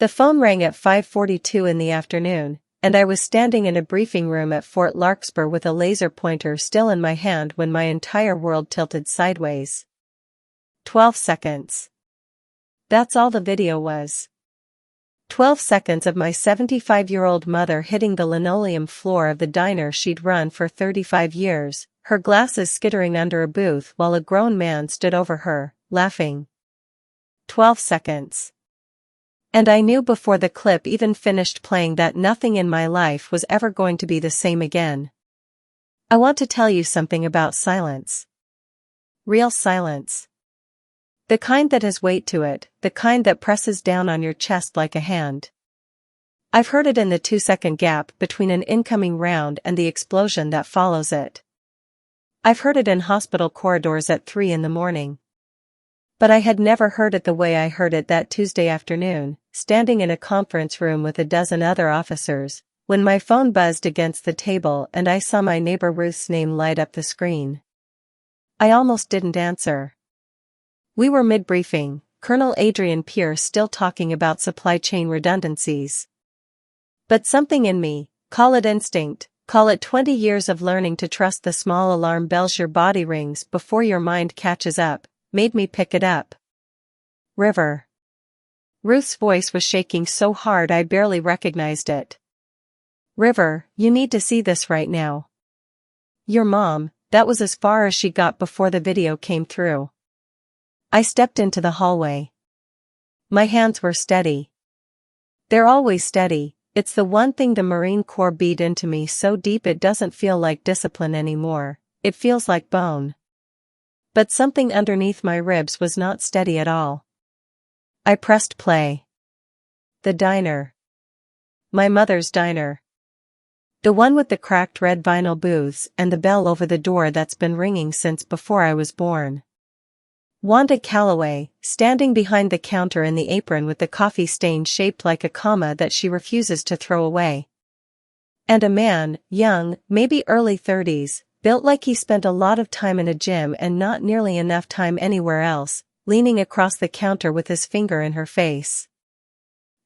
The phone rang at 5:42 in the afternoon, and I was standing in a briefing room at Fort Larkspur with a laser pointer still in my hand when my entire world tilted sideways. 12 seconds. That's all the video was. 12 seconds of my 75-year-old mother hitting the linoleum floor of the diner she'd run for 35 years, her glasses skittering under a booth while a grown man stood over her, laughing. 12 seconds. And I knew before the clip even finished playing that nothing in my life was ever going to be the same again. I want to tell you something about silence. Real silence. The kind that has weight to it, the kind that presses down on your chest like a hand. I've heard it in the 2-second gap between an incoming round and the explosion that follows it. I've heard it in hospital corridors at 3 in the morning. But I had never heard it the way I heard it that Tuesday afternoon, standing in a conference room with a dozen other officers, when my phone buzzed against the table and I saw my neighbor Ruth's name light up the screen. I almost didn't answer. We were mid-briefing, Colonel Adrian Pierce still talking about supply chain redundancies. But something in me, call it instinct, call it 20 years of learning to trust the small alarm bells your body rings before your mind catches up, made me pick it up. River. Ruth's voice was shaking so hard I barely recognized it. River, you need to see this right now. Your mom, that was as far as she got before the video came through. I stepped into the hallway. My hands were steady. They're always steady, it's the one thing the Marine Corps beat into me so deep it doesn't feel like discipline anymore, it feels like bone. But something underneath my ribs was not steady at all. I pressed play. The diner. My mother's diner. The one with the cracked red vinyl booths and the bell over the door that's been ringing since before I was born. Wanda Calloway, standing behind the counter in the apron with the coffee stain shaped like a comma that she refuses to throw away. And a man, young, maybe early 30s, built like he spent a lot of time in a gym and not nearly enough time anywhere else, leaning across the counter with his finger in her face.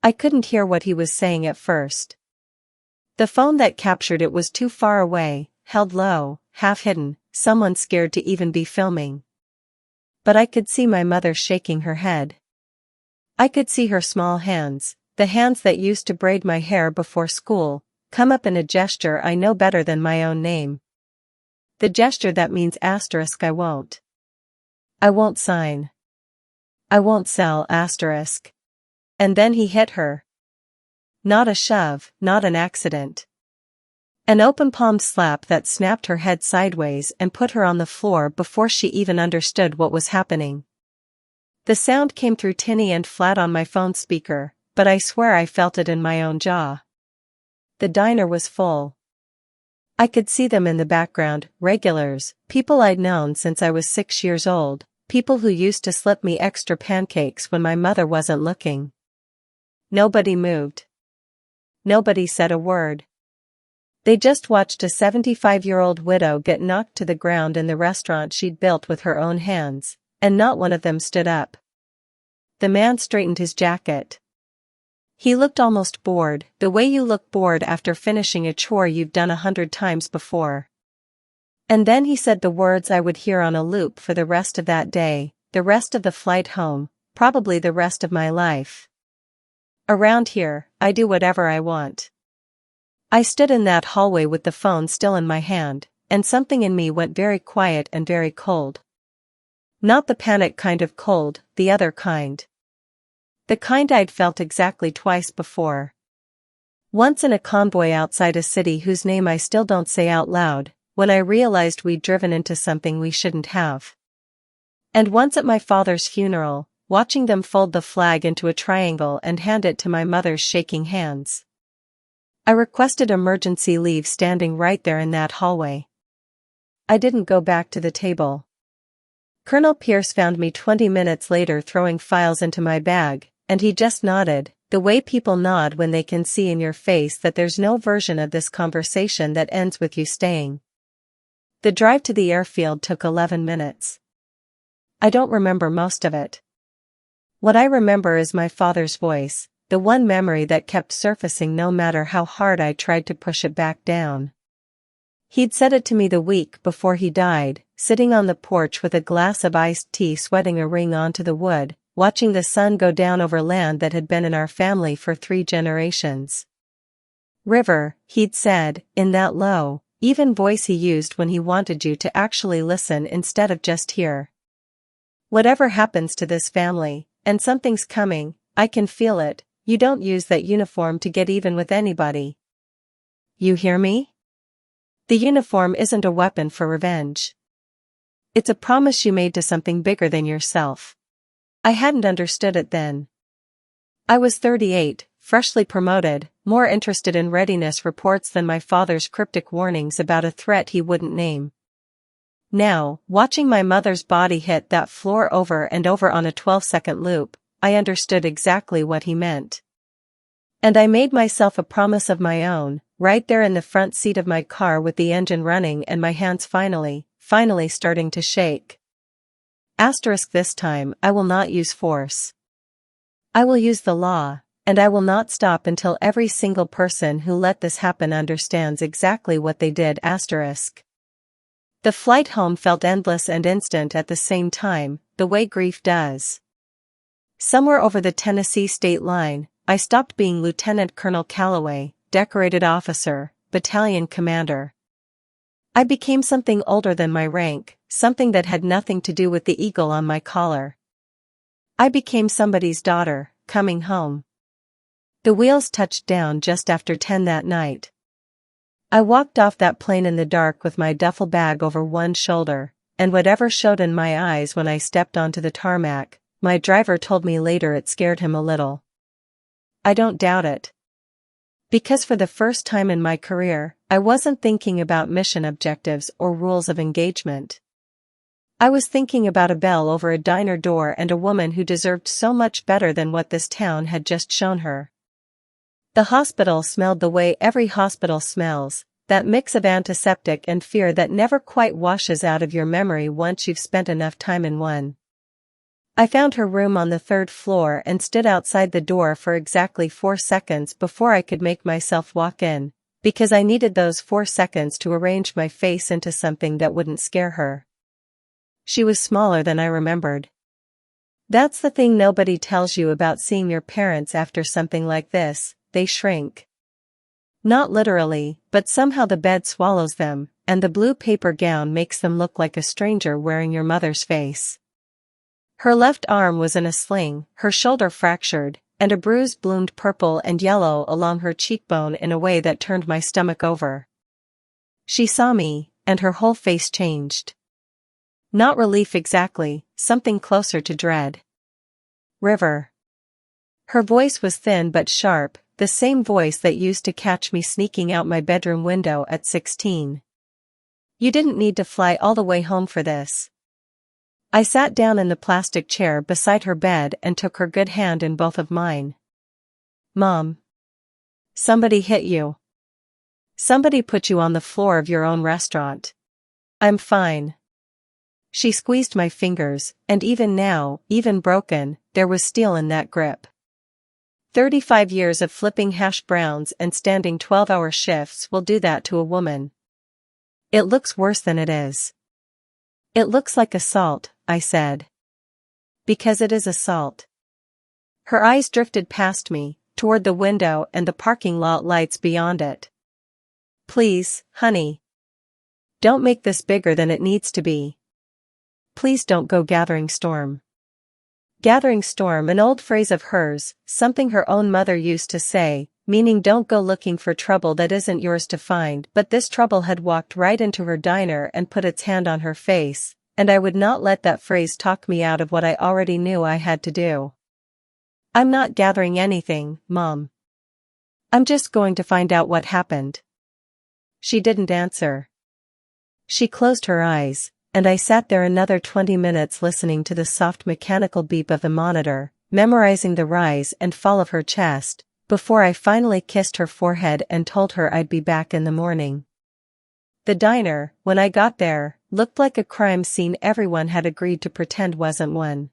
I couldn't hear what he was saying at first. The phone that captured it was too far away, held low, half hidden, someone scared to even be filming. But I could see my mother shaking her head. I could see her small hands, the hands that used to braid my hair before school, come up in a gesture I know better than my own name. The gesture that means asterisk I won't. I won't sign. I won't sell asterisk. And then he hit her. Not a shove, not an accident. An open-palmed slap that snapped her head sideways and put her on the floor before she even understood what was happening. The sound came through tinny and flat on my phone speaker, but I swear I felt it in my own jaw. The diner was full. I could see them in the background, regulars, people I'd known since I was 6 years old, people who used to slip me extra pancakes when my mother wasn't looking. Nobody moved. Nobody said a word. They just watched a 75-year-old widow get knocked to the ground in the restaurant she'd built with her own hands, and not one of them stood up. The man straightened his jacket. He looked almost bored, the way you look bored after finishing a chore you've done 100 times before. And then he said the words I would hear on a loop for the rest of that day, the rest of the flight home, probably the rest of my life. Around here, I do whatever I want. I stood in that hallway with the phone still in my hand, and something in me went very quiet and very cold. Not the panic kind of cold, the other kind. The kind I'd felt exactly twice before. Once in a convoy outside a city whose name I still don't say out loud, when I realized we'd driven into something we shouldn't have. And once at my father's funeral, watching them fold the flag into a triangle and hand it to my mother's shaking hands. I requested emergency leave standing right there in that hallway. I didn't go back to the table. Colonel Pierce found me 20 minutes later throwing files into my bag, and he just nodded, the way people nod when they can see in your face that there's no version of this conversation that ends with you staying. The drive to the airfield took 11 minutes. I don't remember most of it. What I remember is my father's voice, the one memory that kept surfacing no matter how hard I tried to push it back down. He'd said it to me the week before he died, sitting on the porch with a glass of iced tea, sweating a ring onto the wood, watching the sun go down over land that had been in our family for 3 generations. River, he'd said, in that low, even voice he used when he wanted you to actually listen instead of just hear. Whatever happens to this family, and something's coming, I can feel it, you don't use that uniform to get even with anybody. You hear me? The uniform isn't a weapon for revenge. It's a promise you made to something bigger than yourself. I hadn't understood it then. I was 38, freshly promoted, more interested in readiness reports than my father's cryptic warnings about a threat he wouldn't name. Now, watching my mother's body hit that floor over and over on a 12-second loop, I understood exactly what he meant. And I made myself a promise of my own, right there in the front seat of my car with the engine running and my hands finally starting to shake. Asterisk, this time, I will not use force. I will use the law, and I will not stop until every single person who let this happen understands exactly what they did. Asterisk. The flight home felt endless and instant at the same time, the way grief does. Somewhere over the Tennessee state line, I stopped being Lieutenant Colonel Calloway, decorated officer, battalion commander. I became something older than my rank, something that had nothing to do with the eagle on my collar. I became somebody's daughter, coming home. The wheels touched down just after 10 that night. I walked off that plane in the dark with my duffel bag over one shoulder, and whatever showed in my eyes when I stepped onto the tarmac, my driver told me later it scared him a little. I don't doubt it. Because for the first time in my career, I wasn't thinking about mission objectives or rules of engagement. I was thinking about a bell over a diner door and a woman who deserved so much better than what this town had just shown her. The hospital smelled the way every hospital smells, that mix of antiseptic and fear that never quite washes out of your memory once you've spent enough time in one. I found her room on the 3rd floor and stood outside the door for exactly 4 seconds before I could make myself walk in, because I needed those 4 seconds to arrange my face into something that wouldn't scare her. She was smaller than I remembered. That's the thing nobody tells you about seeing your parents after something like this, they shrink. Not literally, but somehow the bed swallows them, and the blue paper gown makes them look like a stranger wearing your mother's face. Her left arm was in a sling, her shoulder fractured, and a bruise bloomed purple and yellow along her cheekbone in a way that turned my stomach over. She saw me, and her whole face changed. Not relief exactly, something closer to dread. River. Her voice was thin but sharp, the same voice that used to catch me sneaking out my bedroom window at 16. You didn't need to fly all the way home for this. I sat down in the plastic chair beside her bed and took her good hand in both of mine. Mom. Somebody hit you. Somebody put you on the floor of your own restaurant. I'm fine. She squeezed my fingers, and even now, even broken, there was steel in that grip. 35 years of flipping hash browns and standing 12-hour shifts will do that to a woman. It looks worse than it is. It looks like assault, I said. Because it is assault. Her eyes drifted past me, toward the window and the parking lot lights beyond it. Please, honey. Don't make this bigger than it needs to be. Please don't go gathering storm. Gathering storm, an old phrase of hers, something her own mother used to say, meaning don't go looking for trouble that isn't yours to find, but this trouble had walked right into her diner and put its hand on her face, and I would not let that phrase talk me out of what I already knew I had to do. I'm not gathering anything, Mom. I'm just going to find out what happened. She didn't answer. She closed her eyes, and I sat there another 20 minutes listening to the soft mechanical beep of the monitor, memorizing the rise and fall of her chest, before I finally kissed her forehead and told her I'd be back in the morning. The diner, when I got there, looked like a crime scene everyone had agreed to pretend wasn't one.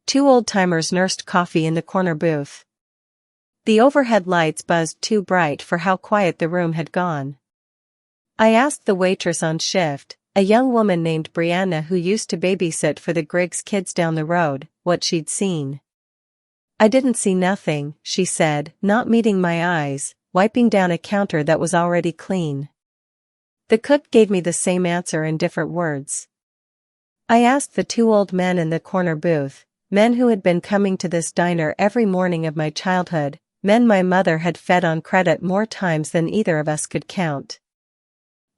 2 old-timers nursed coffee in the corner booth. The overhead lights buzzed too bright for how quiet the room had gone. I asked the waitress on shift, a young woman named Brianna who used to babysit for the Griggs kids down the road, what she'd seen. "I didn't see nothing," she said, not meeting my eyes, wiping down a counter that was already clean. The cook gave me the same answer in different words. I asked the two old men in the corner booth, men who had been coming to this diner every morning of my childhood, men my mother had fed on credit more times than either of us could count.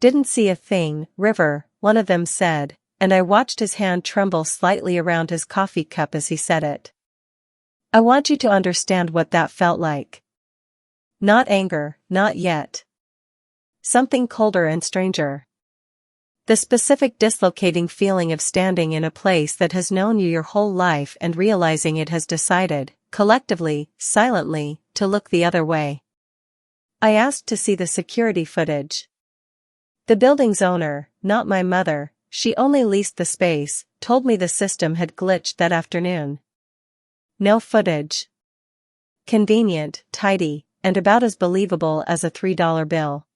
"Didn't see a thing, River," one of them said, and I watched his hand tremble slightly around his coffee cup as he said it. I want you to understand what that felt like. Not anger, not yet. Something colder and stranger. The specific dislocating feeling of standing in a place that has known you your whole life and realizing it has decided, collectively, silently, to look the other way. I asked to see the security footage. The building's owner, not my mother, she only leased the space, told me the system had glitched that afternoon. No footage. Convenient, tidy, and about as believable as a $3 bill.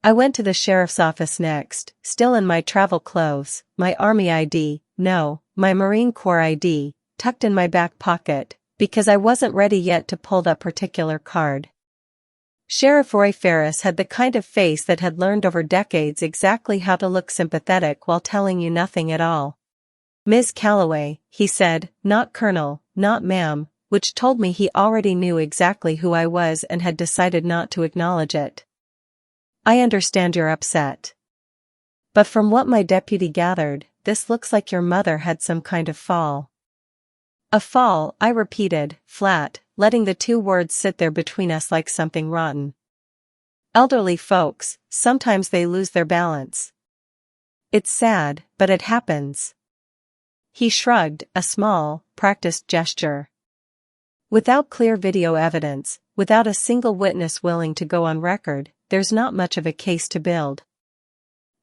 I went to the sheriff's office next, still in my travel clothes, my Army ID, no, my Marine Corps ID, tucked in my back pocket, because I wasn't ready yet to pull that particular card. Sheriff Roy Ferris had the kind of face that had learned over decades exactly how to look sympathetic while telling you nothing at all. "Ms. Calloway," he said, not Colonel, not ma'am, which told me he already knew exactly who I was and had decided not to acknowledge it. "I understand you're upset. But from what my deputy gathered, this looks like your mother had some kind of fall." "A fall," I repeated, flat, letting the two words sit there between us like something rotten. "Elderly folks, sometimes they lose their balance. It's sad, but it happens." He shrugged, a small, practiced gesture. "Without clear video evidence, without a single witness willing to go on record, there's not much of a case to build."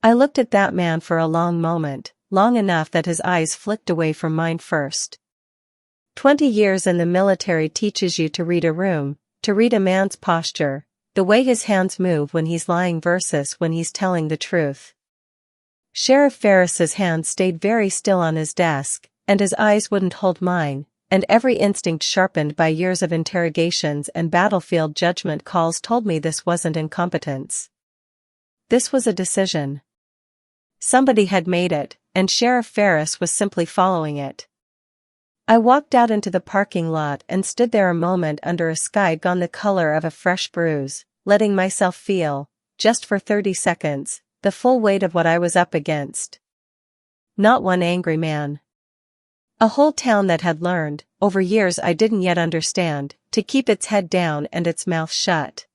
I looked at that man for a long moment, long enough that his eyes flicked away from mine first. 20 years in the military teaches you to read a room, to read a man's posture, the way his hands move when he's lying versus when he's telling the truth. Sheriff Ferris's hand stayed very still on his desk, and his eyes wouldn't hold mine, and every instinct sharpened by years of interrogations and battlefield judgment calls told me this wasn't incompetence. This was a decision. Somebody had made it, and Sheriff Ferris was simply following it. I walked out into the parking lot and stood there a moment under a sky gone the color of a fresh bruise, letting myself feel, just for 30 seconds, the full weight of what I was up against. Not one angry man. A whole town that had learned, over years I didn't yet understand, to keep its head down and its mouth shut.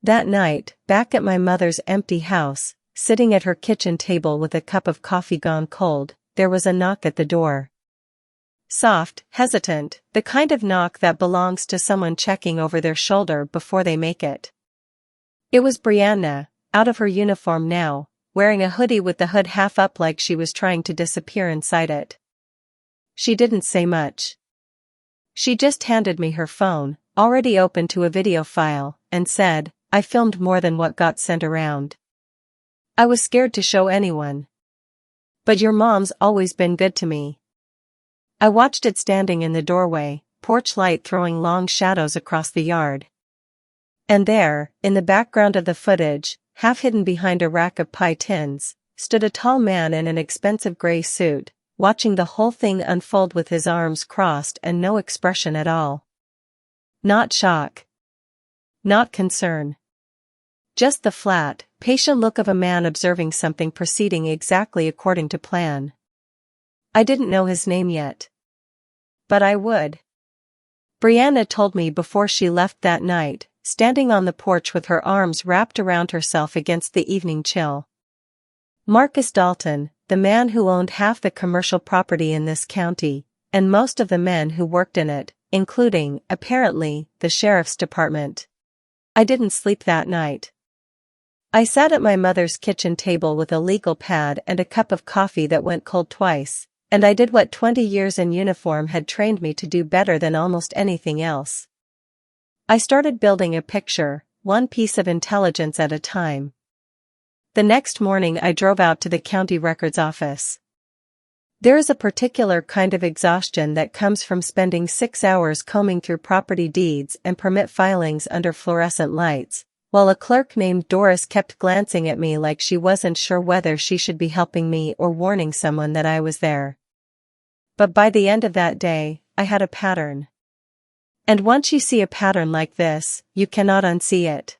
That night, back at my mother's empty house, sitting at her kitchen table with a cup of coffee gone cold, there was a knock at the door. Soft, hesitant, the kind of knock that belongs to someone checking over their shoulder before they make it. It was Brianna, out of her uniform now, wearing a hoodie with the hood half up like she was trying to disappear inside it. She didn't say much. She just handed me her phone, already open to a video file, and said, "I filmed more than what got sent around. I was scared to show anyone. But your mom's always been good to me." I watched it standing in the doorway, porch light throwing long shadows across the yard. And there, in the background of the footage, half hidden behind a rack of pie tins, stood a tall man in an expensive gray suit, watching the whole thing unfold with his arms crossed and no expression at all. Not shock. Not concern. Just the flat, patient look of a man observing something proceeding exactly according to plan. I didn't know his name yet. But I would. Brianna told me before she left that night, standing on the porch with her arms wrapped around herself against the evening chill. Marcus Dalton, the man who owned half the commercial property in this county, and most of the men who worked in it, including, apparently, the sheriff's department. I didn't sleep that night. I sat at my mother's kitchen table with a legal pad and a cup of coffee that went cold twice, and I did what 20 years in uniform had trained me to do better than almost anything else. I started building a picture, one piece of intelligence at a time. The next morning I drove out to the county records office. There is a particular kind of exhaustion that comes from spending 6 hours combing through property deeds and permit filings under fluorescent lights, while a clerk named Doris kept glancing at me like she wasn't sure whether she should be helping me or warning someone that I was there. But by the end of that day, I had a pattern. And once you see a pattern like this, you cannot unsee it.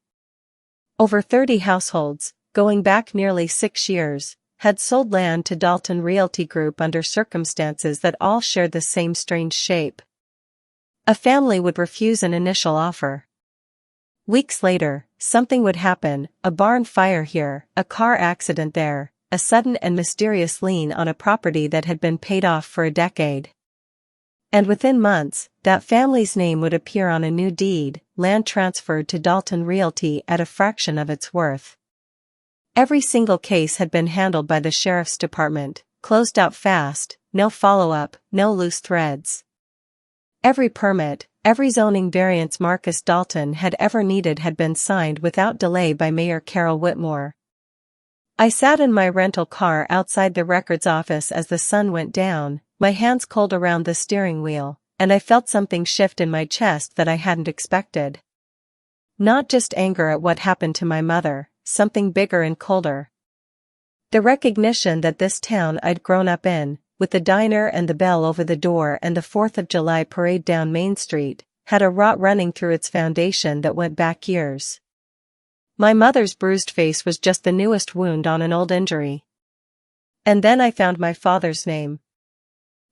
Over 30 households, going back nearly 6 years, had sold land to Dalton Realty Group under circumstances that all shared the same strange shape. A family would refuse an initial offer. Weeks later, something would happen, a barn fire here, a car accident there, a sudden and mysterious lien on a property that had been paid off for a decade. And within months, that family's name would appear on a new deed, land transferred to Dalton Realty at a fraction of its worth. Every single case had been handled by the sheriff's department, closed out fast, no follow-up, no loose threads. Every permit, every zoning variance Marcus Dalton had ever needed had been signed without delay by Mayor Carol Whitmore. I sat in my rental car outside the records office as the sun went down, my hands cold around the steering wheel, and I felt something shift in my chest that I hadn't expected. Not just anger at what happened to my mother, something bigger and colder. The recognition that this town I'd grown up in, with the diner and the bell over the door and the 4th of July parade down Main Street, had a rot running through its foundation that went back years. My mother's bruised face was just the newest wound on an old injury. And then I found my father's name.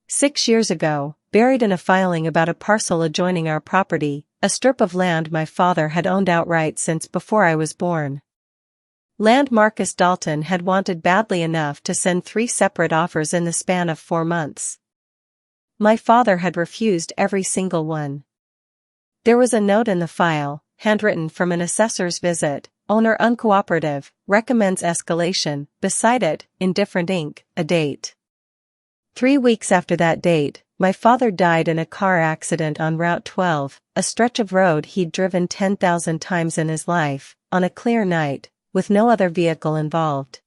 6 years ago, buried in a filing about a parcel adjoining our property, a strip of land my father had owned outright since before I was born. Land Marcus Dalton had wanted badly enough to send 3 separate offers in the span of 4 months. My father had refused every single one. There was a note in the file, handwritten from an assessor's visit, owner uncooperative, recommends escalation, beside it, in different ink, a date. 3 weeks after that date, my father died in a car accident on Route 12, a stretch of road he'd driven 10,000 times in his life, on a clear night, with no other vehicle involved.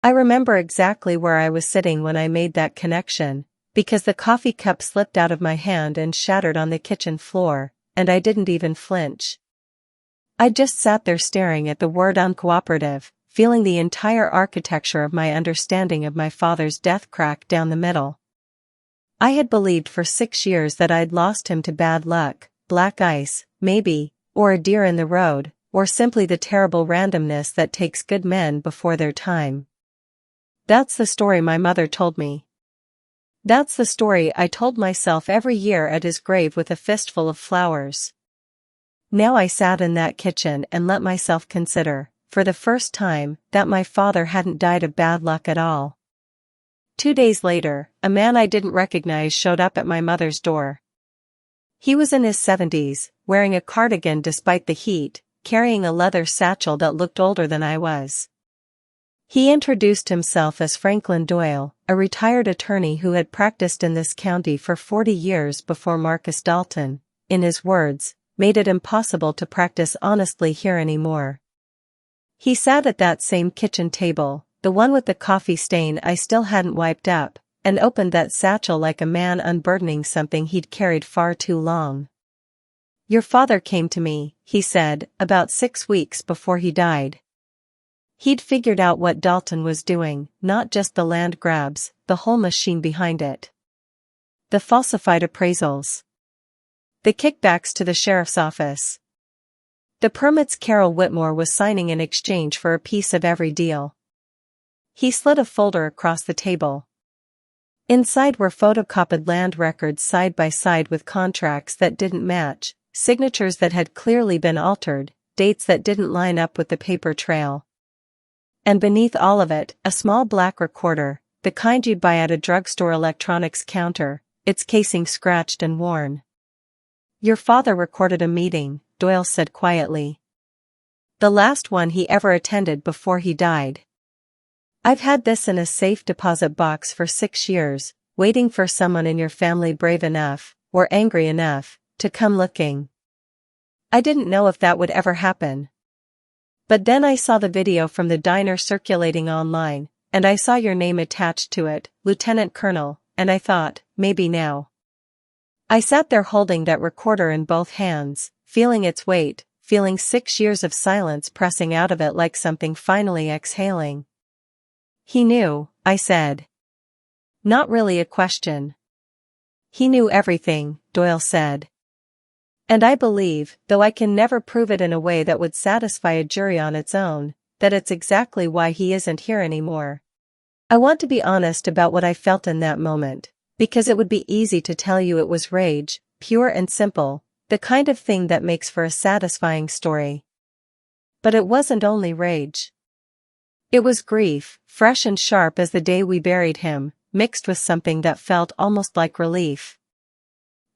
I remember exactly where I was sitting when I made that connection, because the coffee cup slipped out of my hand and shattered on the kitchen floor, and I didn't even flinch. I just sat there staring at the word uncooperative, feeling the entire architecture of my understanding of my father's death crack down the middle. I had believed for 6 years that I'd lost him to bad luck, black ice, maybe, or a deer in the road, or simply the terrible randomness that takes good men before their time. That's the story my mother told me. That's the story I told myself every year at his grave with a fistful of flowers. Now I sat in that kitchen and let myself consider, for the first time, that my father hadn't died of bad luck at all. 2 days later, a man I didn't recognize showed up at my mother's door. He was in his 70s, wearing a cardigan despite the heat, carrying a leather satchel that looked older than I was. He introduced himself as Franklin Doyle, a retired attorney who had practiced in this county for 40 years before Marcus Dalton, in his words, made it impossible to practice honestly here anymore. He sat at that same kitchen table, the one with the coffee stain I still hadn't wiped up, and opened that satchel like a man unburdening something he'd carried far too long. "Your father came to me," he said, "about 6 weeks before he died. He'd figured out what Dalton was doing, not just the land grabs, the whole machine behind it. The falsified appraisals. The kickbacks to the sheriff's office. The permits Carol Whitmore was signing in exchange for a piece of every deal." He slid a folder across the table. Inside were photocopied land records side by side with contracts that didn't match, signatures that had clearly been altered, dates that didn't line up with the paper trail. And beneath all of it, a small black recorder, the kind you'd buy at a drugstore electronics counter, its casing scratched and worn. "Your father recorded a meeting," Doyle said quietly. "The last one he ever attended before he died. I've had this in a safe deposit box for 6 years, waiting for someone in your family brave enough, or angry enough, to come looking. I didn't know if that would ever happen. But then I saw the video from the diner circulating online, and I saw your name attached to it, Lieutenant Colonel, and I thought, maybe now. I sat there holding that recorder in both hands, feeling its weight, feeling 6 years of silence pressing out of it like something finally exhaling. He knew, I said. Not really a question. He knew everything, Doyle said. And I believe, though I can never prove it in a way that would satisfy a jury on its own, that it's exactly why he isn't here anymore. I want to be honest about what I felt in that moment, because it would be easy to tell you it was rage, pure and simple, the kind of thing that makes for a satisfying story. But it wasn't only rage. It was grief, fresh and sharp as the day we buried him, mixed with something that felt almost like relief.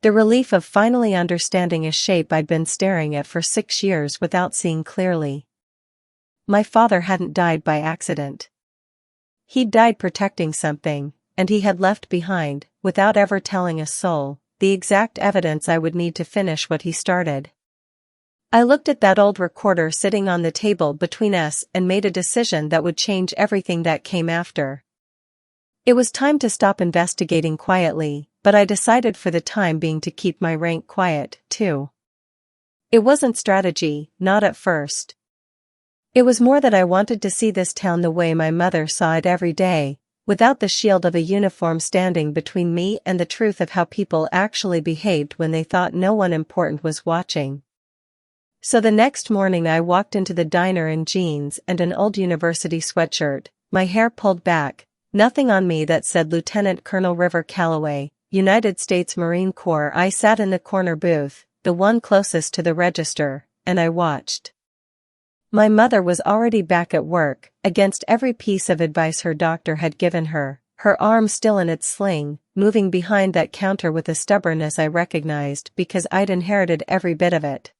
The relief of finally understanding a shape I'd been staring at for 6 years without seeing clearly. My father hadn't died by accident. He'd died protecting something, and he had left behind, without ever telling a soul, the exact evidence I would need to finish what he started. I looked at that old recorder sitting on the table between us and made a decision that would change everything that came after. It was time to stop investigating quietly, but I decided for the time being to keep my rank quiet, too. It wasn't strategy, not at first. It was more that I wanted to see this town the way my mother saw it every day, without the shield of a uniform standing between me and the truth of how people actually behaved when they thought no one important was watching. So the next morning I walked into the diner in jeans and an old university sweatshirt, my hair pulled back, nothing on me that said Lieutenant Colonel River Calloway, United States Marine Corps. I sat in the corner booth, the one closest to the register, and I watched. My mother was already back at work, against every piece of advice her doctor had given her, her arm still in its sling, moving behind that counter with a stubbornness I recognized because I'd inherited every bit of it.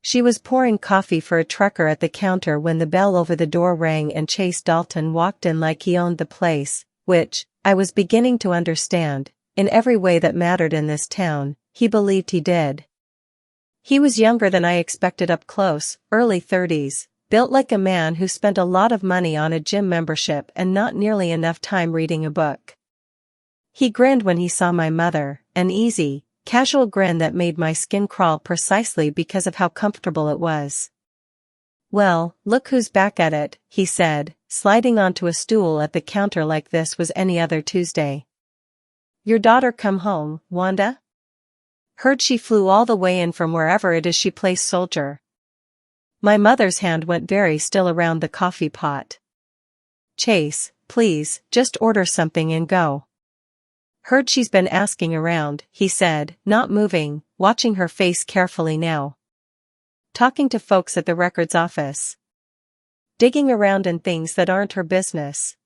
She was pouring coffee for a trucker at the counter when the bell over the door rang and Chase Dalton walked in like he owned the place, which, I was beginning to understand, in every way that mattered in this town, he believed he did. He was younger than I expected up close, early 30s, built like a man who spent a lot of money on a gym membership and not nearly enough time reading a book. He grinned when he saw my mother, an easy, casual grin that made my skin crawl precisely because of how comfortable it was. "Well, look who's back at it," he said, sliding onto a stool at the counter like this was any other Tuesday. "Your daughter come home, Wanda? Heard she flew all the way in from wherever it is she plays soldier." My mother's hand went very still around the coffee pot. "Chase, please, just order something and go." "Heard she's been asking around," he said, not moving, watching her face carefully now. "Talking to folks at the records office. Digging around in things that aren't her business."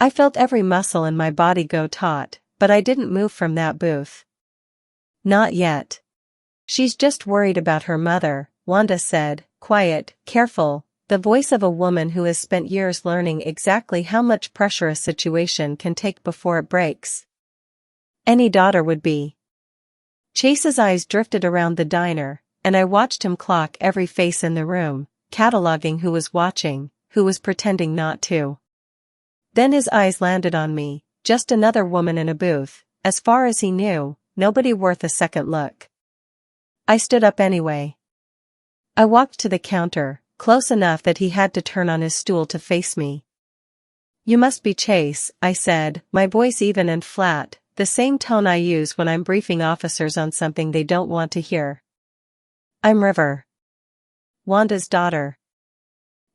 I felt every muscle in my body go taut, but I didn't move from that booth. "Not yet. She's just worried about her mother," Wanda said, quiet, careful, the voice of a woman who has spent years learning exactly how much pressure a situation can take before it breaks. Any daughter would be. Chase's eyes drifted around the diner, and I watched him clock every face in the room, cataloging who was watching, who was pretending not to. Then his eyes landed on me, just another woman in a booth, as far as he knew, nobody worth a second look. I stood up anyway. I walked to the counter, close enough that he had to turn on his stool to face me. "You must be Chase," I said, my voice even and flat, the same tone I use when I'm briefing officers on something they don't want to hear. "I'm River. Wanda's daughter."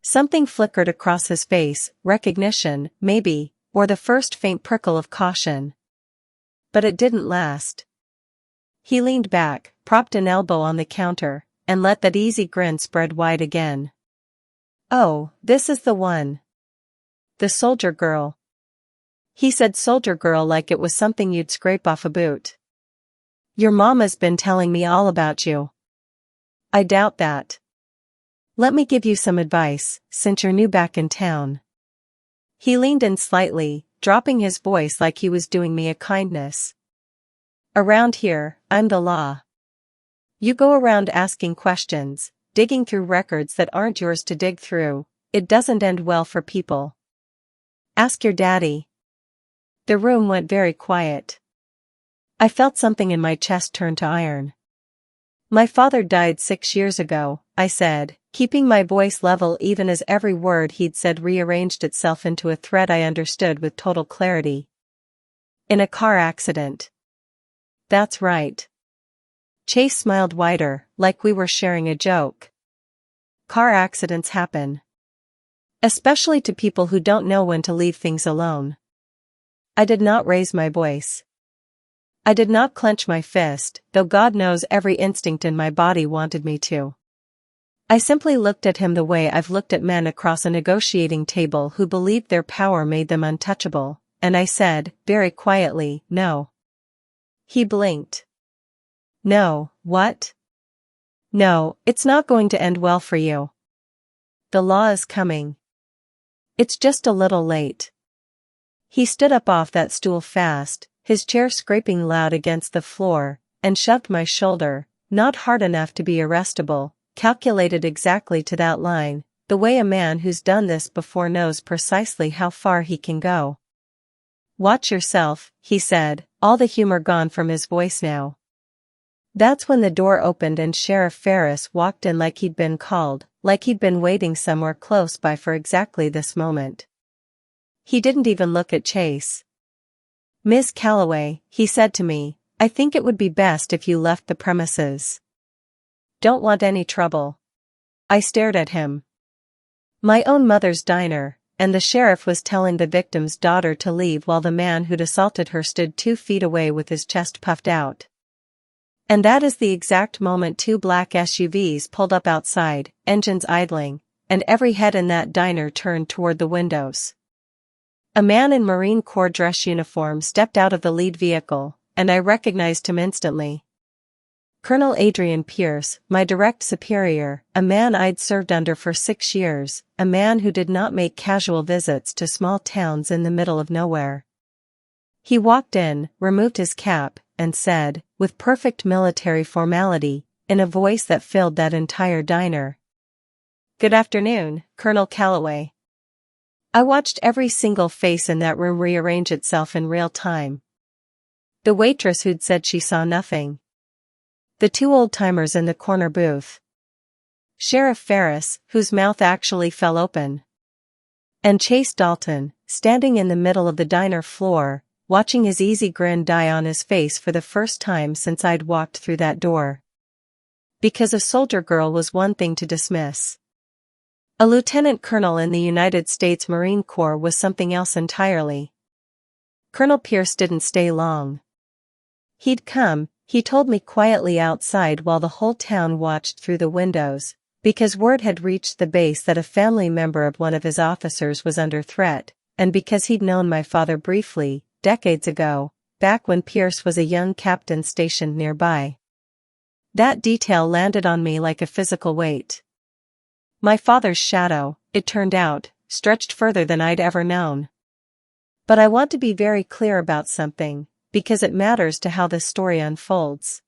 Something flickered across his face, recognition, maybe, or the first faint prickle of caution. But it didn't last. He leaned back, propped an elbow on the counter, and let that easy grin spread wide again. "Oh, this is the one. The soldier girl." He said soldier girl like it was something you'd scrape off a boot. "Your mama's been telling me all about you." "I doubt that. Let me give you some advice, since you're new back in town." He leaned in slightly, dropping his voice like he was doing me a kindness. "Around here, I'm the law. You go around asking questions, digging through records that aren't yours to dig through. It doesn't end well for people. Ask your daddy. The room went very quiet. I felt something in my chest turn to iron. My father died 6 years ago, I said, keeping my voice level even as every word he'd said rearranged itself into a thread I understood with total clarity. In a car accident. That's right. Chase smiled wider, like we were sharing a joke. Car accidents happen. Especially to people who don't know when to leave things alone. I did not raise my voice. I did not clench my fist, though God knows every instinct in my body wanted me to. I simply looked at him the way I've looked at men across a negotiating table who believed their power made them untouchable, and I said, very quietly, no. He blinked. No, what? No, it's not going to end well for you. The law is coming. It's just a little late. He stood up off that stool fast, his chair scraping loud against the floor, and shoved my shoulder, not hard enough to be arrestable, calculated exactly to that line, the way a man who's done this before knows precisely how far he can go. Watch yourself, he said, all the humor gone from his voice now. That's when the door opened and Sheriff Ferris walked in like he'd been called, like he'd been waiting somewhere close by for exactly this moment. He didn't even look at Chase. Miss Calloway, he said to me, I think it would be best if you left the premises. Don't want any trouble. I stared at him. My own mother's diner, and the sheriff was telling the victim's daughter to leave while the man who'd assaulted her stood 2 feet away with his chest puffed out. And that is the exact moment 2 black SUVs pulled up outside, engines idling, and every head in that diner turned toward the windows. A man in Marine Corps dress uniform stepped out of the lead vehicle, and I recognized him instantly. Colonel Adrian Pierce, my direct superior, a man I'd served under for 6 years, a man who did not make casual visits to small towns in the middle of nowhere. He walked in, removed his cap, and said, with perfect military formality, in a voice that filled that entire diner, "Good afternoon, Colonel Calloway." I watched every single face in that room rearrange itself in real time. The waitress who'd said she saw nothing. The 2 old-timers in the corner booth. Sheriff Ferris, whose mouth actually fell open. And Chase Dalton, standing in the middle of the diner floor, watching his easy grin die on his face for the first time since I'd walked through that door. Because a soldier girl was one thing to dismiss. A lieutenant colonel in the United States Marine Corps was something else entirely. Colonel Pierce didn't stay long. He'd come, he told me quietly outside while the whole town watched through the windows, because word had reached the base that a family member of one of his officers was under threat, and because he'd known my father briefly, decades ago, back when Pierce was a young captain stationed nearby. That detail landed on me like a physical weight. My father's shadow, it turned out, stretched further than I'd ever known. But I want to be very clear about something, because it matters to how this story unfolds.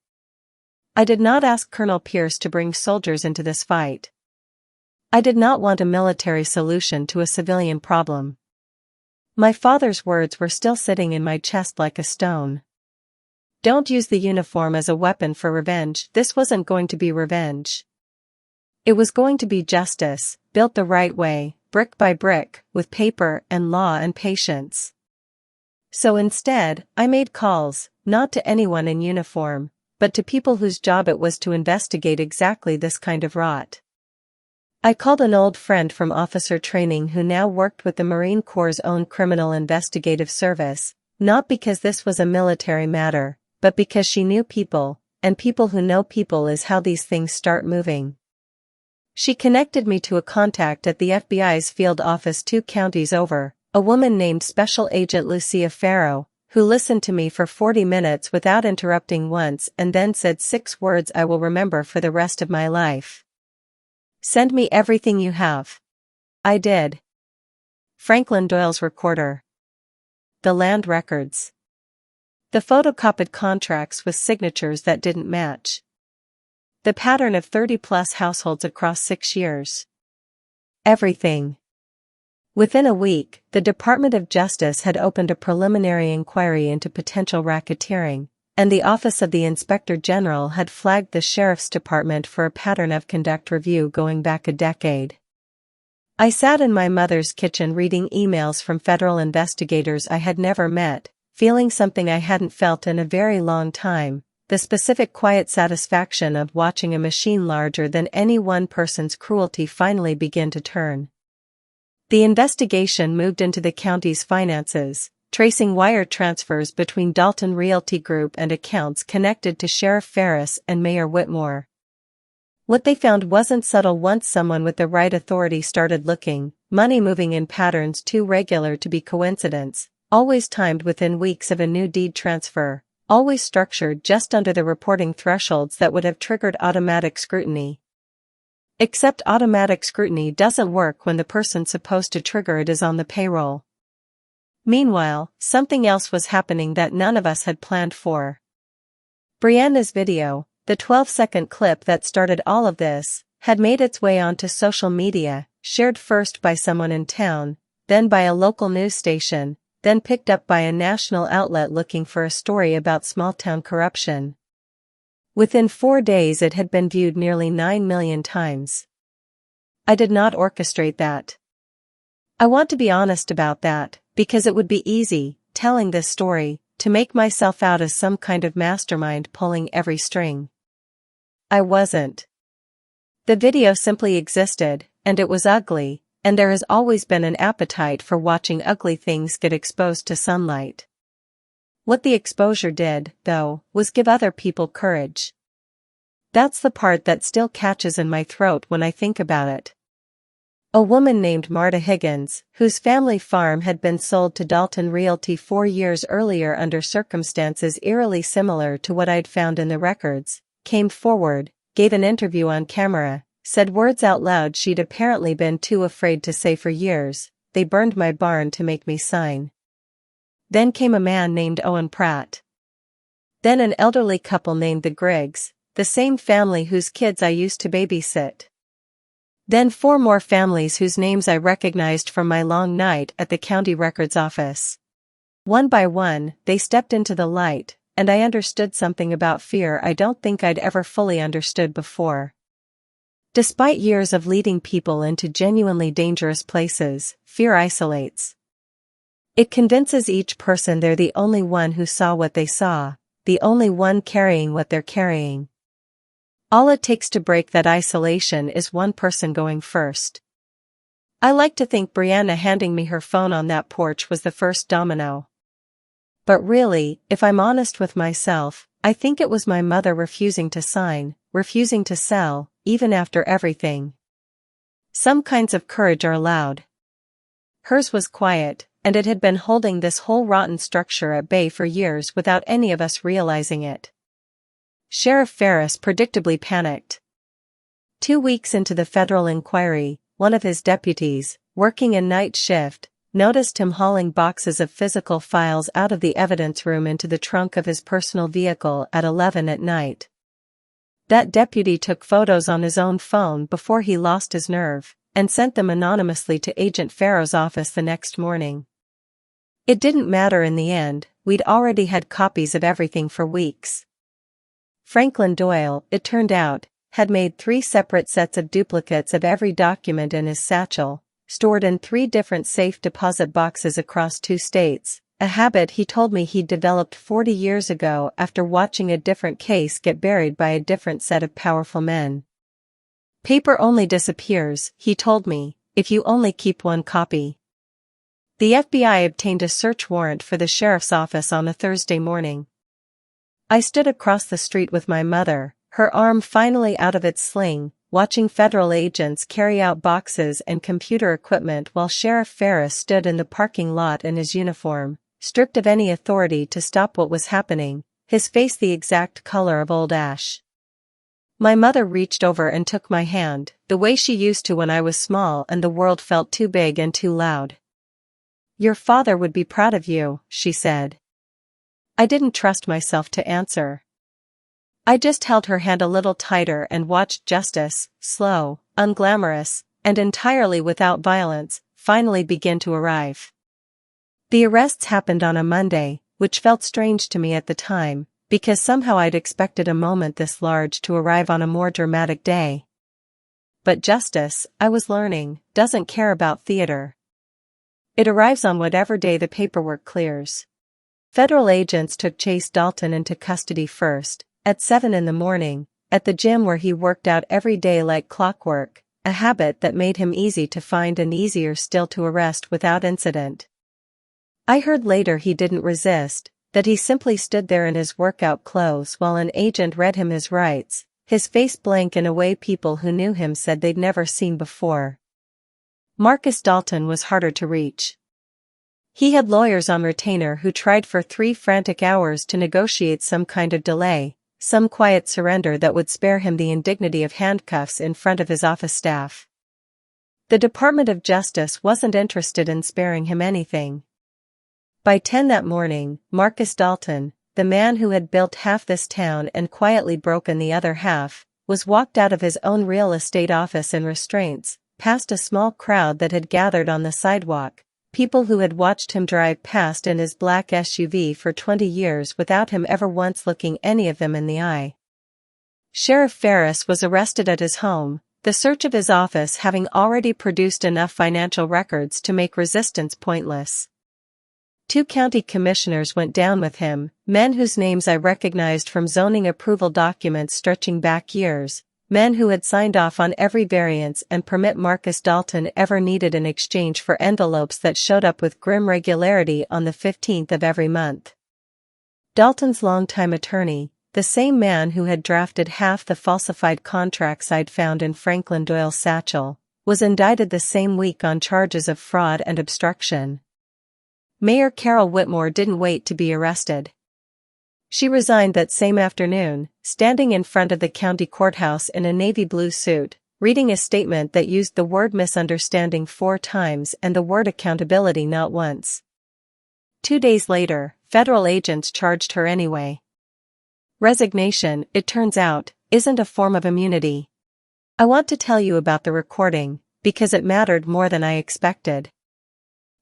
I did not ask Colonel Pierce to bring soldiers into this fight. I did not want a military solution to a civilian problem. My father's words were still sitting in my chest like a stone. Don't use the uniform as a weapon for revenge. This wasn't going to be revenge. It was going to be justice, built the right way, brick by brick, with paper and law and patience. So instead, I made calls, not to anyone in uniform, but to people whose job it was to investigate exactly this kind of rot. I called an old friend from officer training who now worked with the Marine Corps' own Criminal Investigative Service, not because this was a military matter, but because she knew people, and people who know people is how these things start moving. She connected me to a contact at the FBI's field office 2 counties over, a woman named Special Agent Lucia Farrow, who listened to me for 40 minutes without interrupting once and then said 6 words I will remember for the rest of my life. "Send me everything you have." I did. Franklin Doyle's recorder. The land records. The photocopied contracts with signatures that didn't match. The pattern of 30-plus households across 6 years. Everything. Within a week, the Department of Justice had opened a preliminary inquiry into potential racketeering, and the Office of the Inspector General had flagged the Sheriff's Department for a pattern of conduct review going back a decade. I sat in my mother's kitchen reading emails from federal investigators I had never met, feeling something I hadn't felt in a very long time, the specific quiet satisfaction of watching a machine larger than any one person's cruelty finally begin to turn. The investigation moved into the county's finances, tracing wire transfers between Dalton Realty Group and accounts connected to Sheriff Ferris and Mayor Whitmore. What they found wasn't subtle once someone with the right authority started looking: money moving in patterns too regular to be coincidence, always timed within weeks of a new deed transfer, always structured just under the reporting thresholds that would have triggered automatic scrutiny. Except automatic scrutiny doesn't work when the person supposed to trigger it is on the payroll. Meanwhile, something else was happening that none of us had planned for. Brianna's video, the 12-second clip that started all of this, had made its way onto social media, shared first by someone in town, then by a local news station, then picked up by a national outlet looking for a story about small-town corruption. Within 4 days it had been viewed nearly 9 million times. I did not orchestrate that. I want to be honest about that, because it would be easy, telling this story, to make myself out as some kind of mastermind pulling every string. I wasn't. The video simply existed, and it was ugly, and there has always been an appetite for watching ugly things get exposed to sunlight. What the exposure did, though, was give other people courage. That's the part that still catches in my throat when I think about it. A woman named Marta Higgins, whose family farm had been sold to Dalton Realty 4 years earlier under circumstances eerily similar to what I'd found in the records, came forward, gave an interview on camera, said words out loud she'd apparently been too afraid to say for years: "They burned my barn to make me sign." Then came a man named Owen Pratt. Then an elderly couple named the Griggs, the same family whose kids I used to babysit. Then 4 more families whose names I recognized from my long night at the county records office. One by one, they stepped into the light, and I understood something about fear I don't think I'd ever fully understood before. Despite years of leading people into genuinely dangerous places, fear isolates. It convinces each person they're the only one who saw what they saw, the only one carrying what they're carrying. All it takes to break that isolation is one person going first. I like to think Brianna handing me her phone on that porch was the first domino. But really, if I'm honest with myself, I think it was my mother refusing to sign, refusing to sell, even after everything. Some kinds of courage are loud. Hers was quiet, and it had been holding this whole rotten structure at bay for years without any of us realizing it. Sheriff Ferris predictably panicked. 2 weeks into the federal inquiry, one of his deputies, working a night shift, noticed him hauling boxes of physical files out of the evidence room into the trunk of his personal vehicle at 11 at night. That deputy took photos on his own phone before he lost his nerve, and sent them anonymously to Agent Farrow's office the next morning. It didn't matter in the end, we'd already had copies of everything for weeks. Franklin Doyle, it turned out, had made 3 separate sets of duplicates of every document in his satchel, stored in 3 different safe deposit boxes across 2 states, a habit he told me he'd developed 40 years ago after watching a different case get buried by a different set of powerful men. Paper only disappears, he told me, if you only keep 1 copy. The FBI obtained a search warrant for the sheriff's office on a Thursday morning. I stood across the street with my mother, her arm finally out of its sling, watching federal agents carry out boxes and computer equipment while Sheriff Ferris stood in the parking lot in his uniform, stripped of any authority to stop what was happening, his face the exact color of old ash. My mother reached over and took my hand, the way she used to when I was small and the world felt too big and too loud. "Your father would be proud of you," she said. I didn't trust myself to answer. I just held her hand a little tighter and watched justice, slow, unglamorous, and entirely without violence, finally begin to arrive. The arrests happened on a Monday, which felt strange to me at the time, because somehow I'd expected a moment this large to arrive on a more dramatic day. But justice, I was learning, doesn't care about theater. It arrives on whatever day the paperwork clears. Federal agents took Chase Dalton into custody first, at 7 in the morning, at the gym where he worked out every day like clockwork, a habit that made him easy to find and easier still to arrest without incident. I heard later he didn't resist, that he simply stood there in his workout clothes while an agent read him his rights, his face blank in a way people who knew him said they'd never seen before. Marcus Dalton was harder to reach. He had lawyers on retainer who tried for 3 frantic hours to negotiate some kind of delay, some quiet surrender that would spare him the indignity of handcuffs in front of his office staff. The Department of Justice wasn't interested in sparing him anything. By 10 that morning, Marcus Dalton, the man who had built half this town and quietly broken the other half, was walked out of his own real estate office in restraints, past a small crowd that had gathered on the sidewalk, people who had watched him drive past in his black SUV for 20 years without him ever once looking any of them in the eye. Sheriff Ferris was arrested at his home, the search of his office having already produced enough financial records to make resistance pointless. 2 county commissioners went down with him, men whose names I recognized from zoning approval documents stretching back years, men who had signed off on every variance and permit Marcus Dalton ever needed in exchange for envelopes that showed up with grim regularity on the 15th of every month. Dalton's longtime attorney, the same man who had drafted half the falsified contracts I'd found in Franklin Doyle's satchel, was indicted the same week on charges of fraud and obstruction. Mayor Carol Whitmore didn't wait to be arrested. She resigned that same afternoon, standing in front of the county courthouse in a navy blue suit, reading a statement that used the word misunderstanding 4 times and the word accountability not once. 2 days later, federal agents charged her anyway. Resignation, it turns out, isn't a form of immunity. I want to tell you about the recording, because it mattered more than I expected.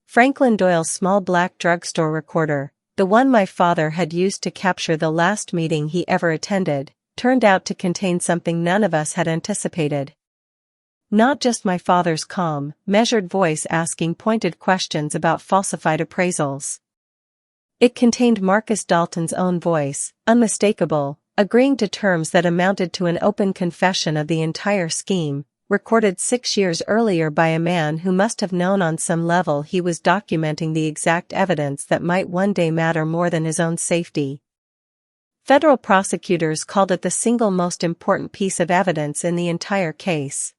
Franklin Doyle's small black drugstore recorder, the one my father had used to capture the last meeting he ever attended, turned out to contain something none of us had anticipated. Not just my father's calm, measured voice asking pointed questions about falsified appraisals. It contained Marcus Dalton's own voice, unmistakable, agreeing to terms that amounted to an open confession of the entire scheme, recorded 6 years earlier by a man who must have known on some level he was documenting the exact evidence that might one day matter more than his own safety. Federal prosecutors called it the single most important piece of evidence in the entire case.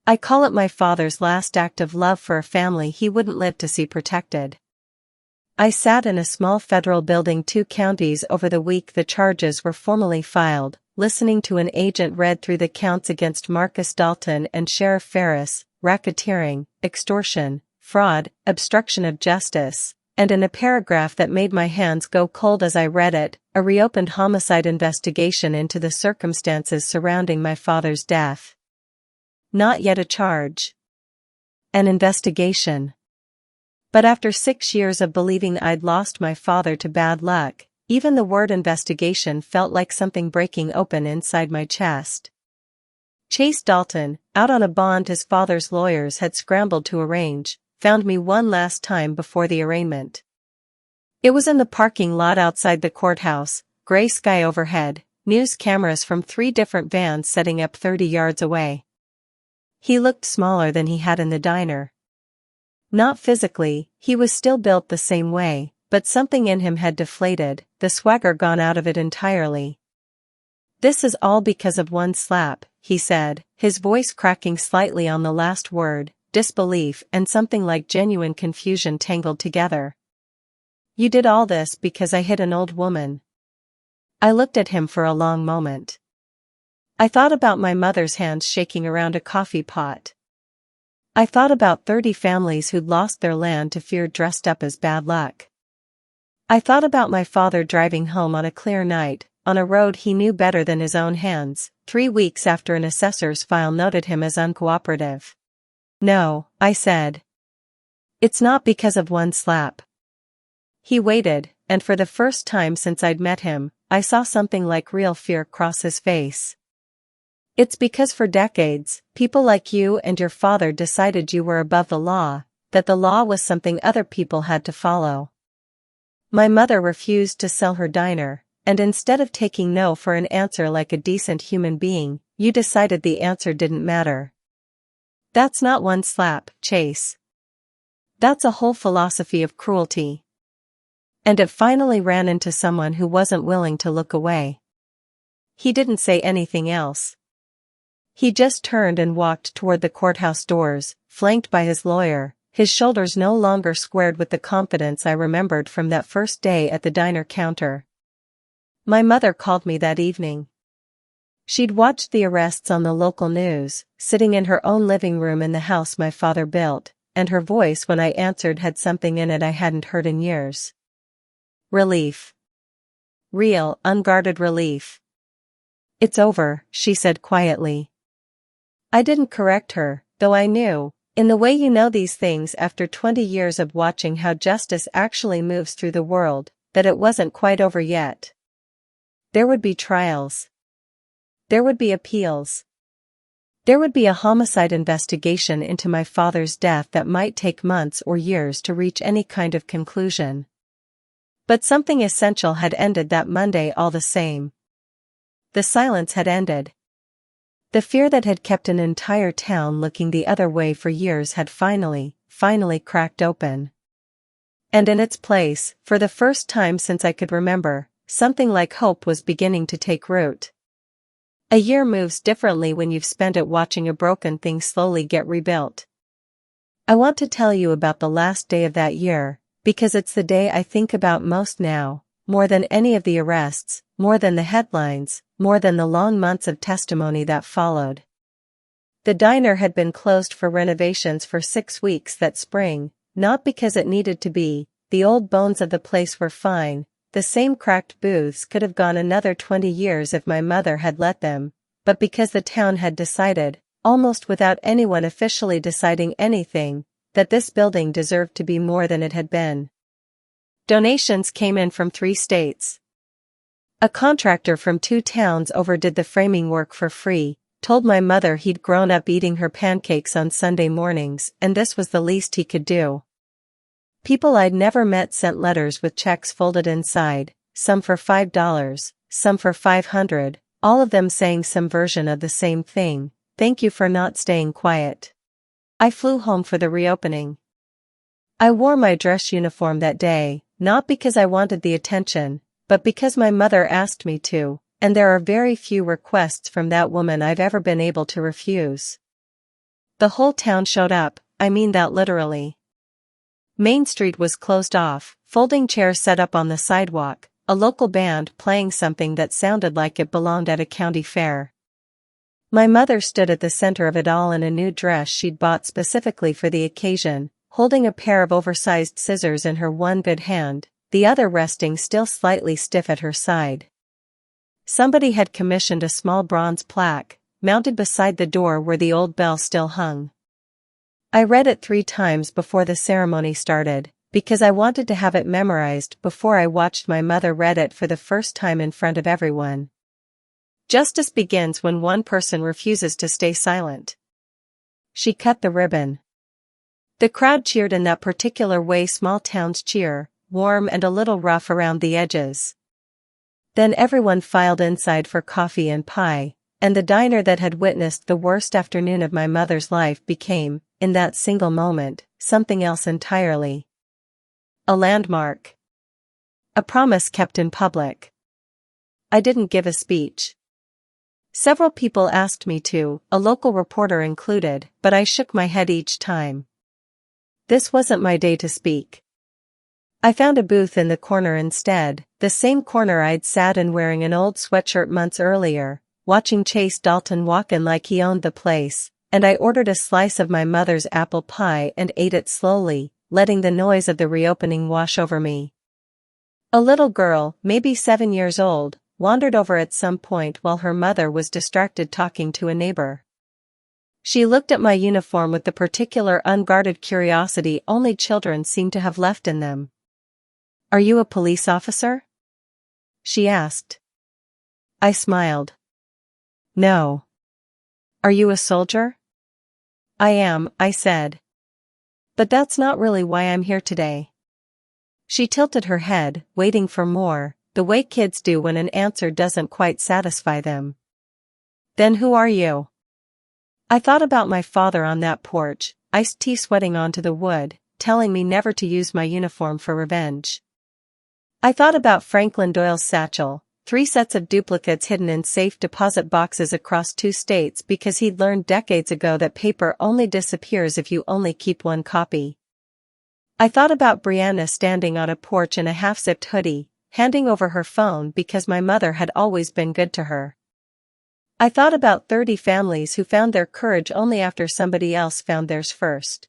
I call it my father's last act of love for a family he wouldn't live to see protected. I sat in a small federal building 2 counties over the week the charges were formally filed, listening to an agent read through the counts against Marcus Dalton and Sheriff Ferris, racketeering, extortion, fraud, obstruction of justice, and in a paragraph that made my hands go cold as I read it, a reopened homicide investigation into the circumstances surrounding my father's death. Not yet a charge. An investigation. But after 6 years of believing I'd lost my father to bad luck, even the word investigation felt like something breaking open inside my chest. Chase Dalton, out on a bond his father's lawyers had scrambled to arrange, found me one last time before the arraignment. It was in the parking lot outside the courthouse, gray sky overhead, news cameras from 3 different vans setting up 30 yards away. He looked smaller than he had in the diner. Not physically, he was still built the same way, but something in him had deflated, the swagger gone out of it entirely. "This is all because of one slap," he said, his voice cracking slightly on the last word, disbelief and something like genuine confusion tangled together. "You did all this because I hit an old woman." I looked at him for a long moment. I thought about my mother's hands shaking around a coffee pot. I thought about 30 families who'd lost their land to fear dressed up as bad luck. I thought about my father driving home on a clear night, on a road he knew better than his own hands, 3 weeks after an assessor's file noted him as uncooperative. "No," I said. "It's not because of one slap." He waited, and for the first time since I'd met him, I saw something like real fear cross his face. "It's because for decades, people like you and your father decided you were above the law, that the law was something other people had to follow. My mother refused to sell her diner, and instead of taking no for an answer like a decent human being, you decided the answer didn't matter. That's not one slap, Chase. That's a whole philosophy of cruelty." And it finally ran into someone who wasn't willing to look away. He didn't say anything else. He just turned and walked toward the courthouse doors, flanked by his lawyer, his shoulders no longer squared with the confidence I remembered from that first day at the diner counter. My mother called me that evening. She'd watched the arrests on the local news, sitting in her own living room in the house my father built, and her voice when I answered had something in it I hadn't heard in years. Relief. Real, unguarded relief. "It's over," she said quietly. I didn't correct her, though I knew, in the way you know these things after 20 years of watching how justice actually moves through the world, that it wasn't quite over yet. There would be trials. There would be appeals. There would be a homicide investigation into my father's death that might take months or years to reach any kind of conclusion. But something essential had ended that Monday all the same. The silence had ended. The fear that had kept an entire town looking the other way for years had finally cracked open. And in its place, for the first time since I could remember, something like hope was beginning to take root. A year moves differently when you've spent it watching a broken thing slowly get rebuilt. I want to tell you about the last day of that year, because it's the day I think about most now, more than any of the arrests, more than the headlines, more than the long months of testimony that followed. The diner had been closed for renovations for 6 weeks that spring, not because it needed to be. The old bones of the place were fine, the same cracked booths could have gone another 20 years if my mother had let them, but because the town had decided, almost without anyone officially deciding anything, that this building deserved to be more than it had been. Donations came in from 3 states. A contractor from 2 towns overdid the framing work for free, told my mother he'd grown up eating her pancakes on Sunday mornings and this was the least he could do. People I'd never met sent letters with checks folded inside, some for $5, some for $500, all of them saying some version of the same thing: "Thank you for not staying quiet." I flew home for the reopening. I wore my dress uniform that day, not because I wanted the attention, but because my mother asked me to, and there are very few requests from that woman I've ever been able to refuse. The whole town showed up, I mean that literally. Main Street was closed off, folding chairs set up on the sidewalk, a local band playing something that sounded like it belonged at a county fair. My mother stood at the center of it all in a new dress she'd bought specifically for the occasion, holding a pair of oversized scissors in her one good hand, the other resting still slightly stiff at her side. Somebody had commissioned a small bronze plaque, mounted beside the door where the old bell still hung. I read it 3 times before the ceremony started, because I wanted to have it memorized before I watched my mother read it for the first time in front of everyone. Justice begins when one person refuses to stay silent. She cut the ribbon. The crowd cheered in that particular way small towns cheer, warm and a little rough around the edges. Then everyone filed inside for coffee and pie, and the diner that had witnessed the worst afternoon of my mother's life became, in that single moment, something else entirely. A landmark. A promise kept in public. I didn't give a speech. Several people asked me to, a local reporter included, but I shook my head each time. This wasn't my day to speak. I found a booth in the corner instead, the same corner I'd sat in wearing an old sweatshirt months earlier, watching Chase Dalton walk in like he owned the place, and I ordered a slice of my mother's apple pie and ate it slowly, letting the noise of the reopening wash over me. A little girl, maybe 7 years old, wandered over at some point while her mother was distracted talking to a neighbor. She looked at my uniform with the particular unguarded curiosity only children seem to have left in them. "Are you a police officer?" she asked. I smiled. "No." "Are you a soldier?" "I am," I said. "But that's not really why I'm here today." She tilted her head, waiting for more, the way kids do when an answer doesn't quite satisfy them. "Then who are you?" I thought about my father on that porch, iced tea sweating onto the wood, telling me never to use my uniform for revenge. I thought about Franklin Doyle's satchel, 3 sets of duplicates hidden in safe deposit boxes across 2 states because he'd learned decades ago that paper only disappears if you only keep 1 copy. I thought about Brianna standing on a porch in a half-zipped hoodie, handing over her phone because my mother had always been good to her. I thought about 30 families who found their courage only after somebody else found theirs first.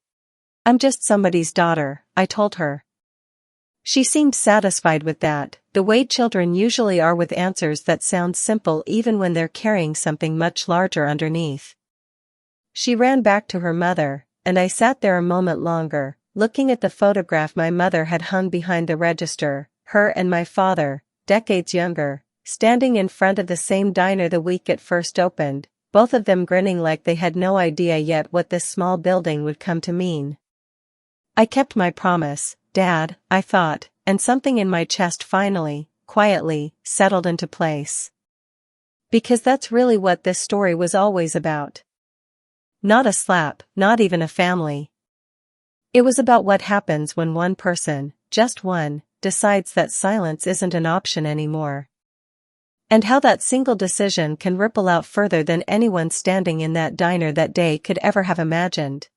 "I'm just somebody's daughter," I told her. She seemed satisfied with that, the way children usually are with answers that sound simple even when they're carrying something much larger underneath. She ran back to her mother, and I sat there a moment longer, looking at the photograph my mother had hung behind the register, her and my father, decades younger, standing in front of the same diner the week it first opened, both of them grinning like they had no idea yet what this small building would come to mean. I kept my promise, Dad, I thought, and something in my chest finally, quietly, settled into place. Because that's really what this story was always about. Not a slap, not even a family. It was about what happens when one person, just one, decides that silence isn't an option anymore. And how that single decision can ripple out further than anyone standing in that diner that day could ever have imagined.